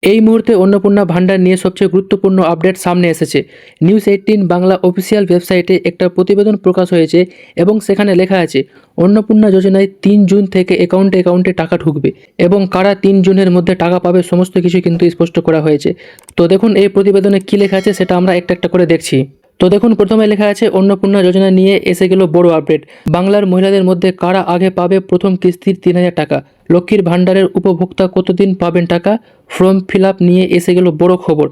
এই মুহূর্তে অন্নপূর্ণা ভান্ডার নিয়ে সবচেয়ে গুরুত্বপূর্ণ আপডেট সামনে এসেছে। নিউজ18 বাংলা অফিসিয়াল ওয়েবসাইটে একটা প্রতিবেদন প্রকাশ হয়েছে এবং সেখানে লেখা আছে অন্নপূর্ণা যোজনায় 3 জুন থেকে অ্যাকাউন্টে টাকা ঢুকবে এবং কারা 3 জুনের মধ্যে টাকা পাবে সমস্ত কিছু কিন্তু স্পষ্ট করা হয়েছে। তো দেখুন এই প্রতিবেদনে কী লেখা আছে সেটা আমরা একটা একটা করে দেখছি। তো দেখুন প্রথমে লেখা আছে অন্নপূর্ণা যোজনা নিয়ে এসে গেল বড় আপডেট। বাংলার মহিলাদের মধ্যে কারা আগে পাবে প্রথম কিস্তির 3,000 টাকা। লক্ষ্মীর ভাণ্ডারের উপভোক্তা কতদিন পাবেন টাকা, ফর্ম ফিল আপ নিয়ে এসে গেল বড় খবর।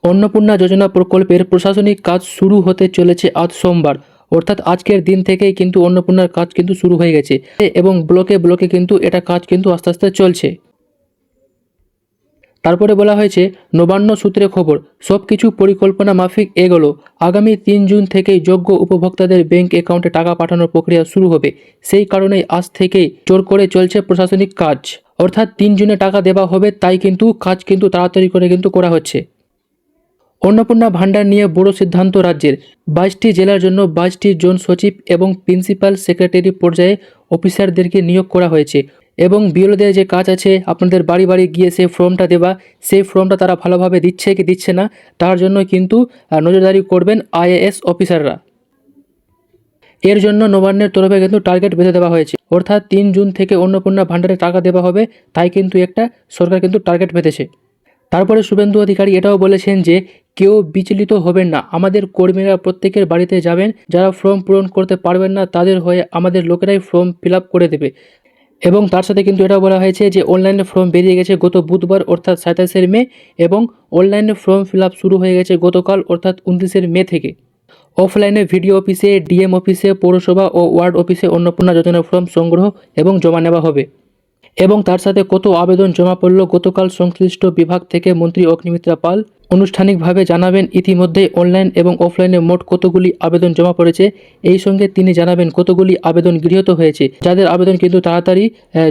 অন্নপূর্ণা যোজনা প্রকল্পের প্রশাসনিক কাজ শুরু হতে চলেছে আজ সোমবার, অর্থাৎ আজকের দিন থেকেই কিন্তু অন্নপূর্ণার কাজ কিন্তু শুরু হয়ে গেছে এবং ব্লকে ব্লকে কিন্তু এটা কাজ কিন্তু আস্তে আস্তে চলছে। তারপরে বলা হয়েছে নবান্ন সূত্রে খবর, সব কিছু পরিকল্পনা মাফিক এগোলো। আগামী 3 জুন থেকেই যোগ্য উপভোক্তাদের ব্যাংক অ্যাকাউন্টে টাকা পাঠানোর প্রক্রিয়া শুরু হবে। সেই কারণেই আজ থেকেই জোর করে চলছে প্রশাসনিক কাজ, অর্থাৎ 3 জুনে টাকা দেওয়া হবে, তাই কিন্তু কাজ কিন্তু তাড়াতাড়ি করে কিন্তু করা হচ্ছে। অন্নপূর্ণা ভান্ডার নিয়ে বড় সিদ্ধান্ত রাজ্যের। 22টি জেলার জন্য 22টি জোন সচিব এবং প্রিন্সিপাল সেক্রেটারি পর্যায়ে অফিসারদেরকে নিয়োগ করা হয়েছে এবং বিএলওদের যে কাজ আছে আপনাদের বাড়ি বাড়ি গিয়ে সেই ফর্মটা দেওয়া, সেই ফর্মটা তারা ভালোভাবে দিচ্ছে কি দিচ্ছে না তার জন্য কিন্তু নজরদারি করবেন আইএএস অফিসাররা। এর জন্য নবান্নের তরফে কিন্তু টার্গেট বেঁধে দেওয়া হয়েছে, অর্থাৎ 3 জুন থেকে অন্নপূর্ণা ভান্ডারে টাকা দেওয়া হবে, তাই কিন্তু একটা সরকার কিন্তু টার্গেট বেঁধেছে। তারপরে শুভেন্দু অধিকারী এটাও বলেছেন যে কেউ বিচলিত হবেন না, আমাদের কর্মীরা প্রত্যেকের বাড়িতে যাবেন, যারা ফর্ম পূরণ করতে পারবেন না তাদের হয়ে আমাদের লোকেরাই ফর্ম ফিল আপ করে দেবে। এবং তার সাথে কিন্তু এটাও বলা হয়েছে যে অনলাইনে ফর্ম বেরিয়ে গেছে গত বুধবার অর্থাৎ 27 মে এবং অনলাইনে ফর্ম ফিল আপ শুরু হয়ে গেছে গতকাল অর্থাৎ 29 মে থেকে। অফলাইনে ভিডিও অফিসে, ডিএম অফিসে, পৌরসভা ও ওয়ার্ড অফিসে অন্নপূর্ণা যোজনার ফর্ম সংগ্রহ এবং জমা নেওয়া হবে। এবং তার সাথে কত আবেদন জমা পড়ল গতকাল সংশ্লিষ্ট বিভাগ থেকে মন্ত্রী অগ্নিমিত্রা পাল আনুষ্ঠানিকভাবে জানাবেন। ইতিমধ্যেই অনলাইন এবং অফলাইনে মোট কতগুলি আবেদন জমা পড়েছে, এই সঙ্গে তিনি জানাবেন কতগুলি আবেদন গৃহীত হয়েছে। যাদের আবেদন কিন্তু তাড়াতাড়ি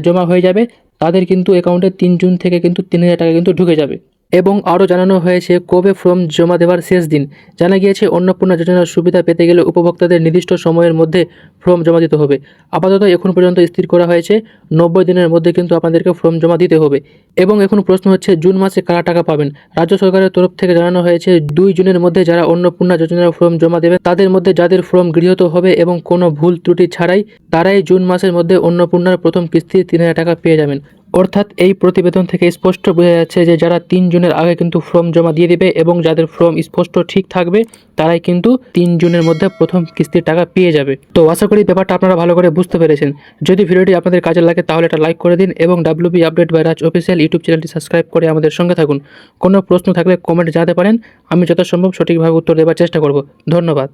জমা হয়ে যাবে তাদের কিন্তু অ্যাকাউন্টে 3 জুন থেকে কিন্তু 3,000 টাকা কিন্তু ঢুকে যাবে। এবং আরও জানানো হয়েছে কবে ফর্ম জমা দেওয়ার শেষ দিন। জানা গিয়েছে অন্নপূর্ণা যোজনার সুবিধা পেতে গেলে উপভোক্তাদের নির্দিষ্ট সময়ের মধ্যে ফর্ম জমা দিতে হবে। আপাতত এখন পর্যন্ত স্থির করা হয়েছে 90 দিনের মধ্যে কিন্তু আপনাদেরকে ফর্ম জমা দিতে হবে। এবং এখন প্রশ্ন হচ্ছে জুন মাসে কারা টাকা পাবেন। রাজ্য সরকারের তরফ থেকে জানানো হয়েছে 2 জুনের মধ্যে যারা অন্নপূর্ণা যোজনার ফর্ম জমা দেবেন তাদের মধ্যে যাদের ফর্ম গৃহীত হবে এবং কোনো ভুল ত্রুটি ছাড়াই তারাই জুন মাসের মধ্যে অন্নপূর্ণার প্রথম কিস্তির 3,000 টাকা পেয়ে যাবেন। অর্থাৎ এই প্রতিবেদন থেকে স্পষ্ট বোঝা যাচ্ছে যে যারা 3 জুনের আগে কিন্তু ফর্ম জমা দিয়ে দেবে এবং যাদের ফর্ম স্পষ্ট ঠিক থাকবে তারাই কিন্তু 3 জুনের মধ্যে প্রথম কিস্তির টাকা পেয়ে যাবে। তো আশা করি ব্যাপারটা আপনারা ভালো করে বুঝতে পেরেছেন। যদি ভিডিওটি আপনাদের কাজে লাগে তাহলে এটা লাইক করে দিন এবং WB update by Raj official YouTube চ্যানেলটি সাবস্ক্রাইব করে আমাদের সঙ্গে থাকুন। কোনো প্রশ্ন থাকলে কমেন্ট জানাতে পারেন, আমি যথাসম্ভব সঠিকভাবে উত্তর দেওয়ার চেষ্টা করব। ধন্যবাদ।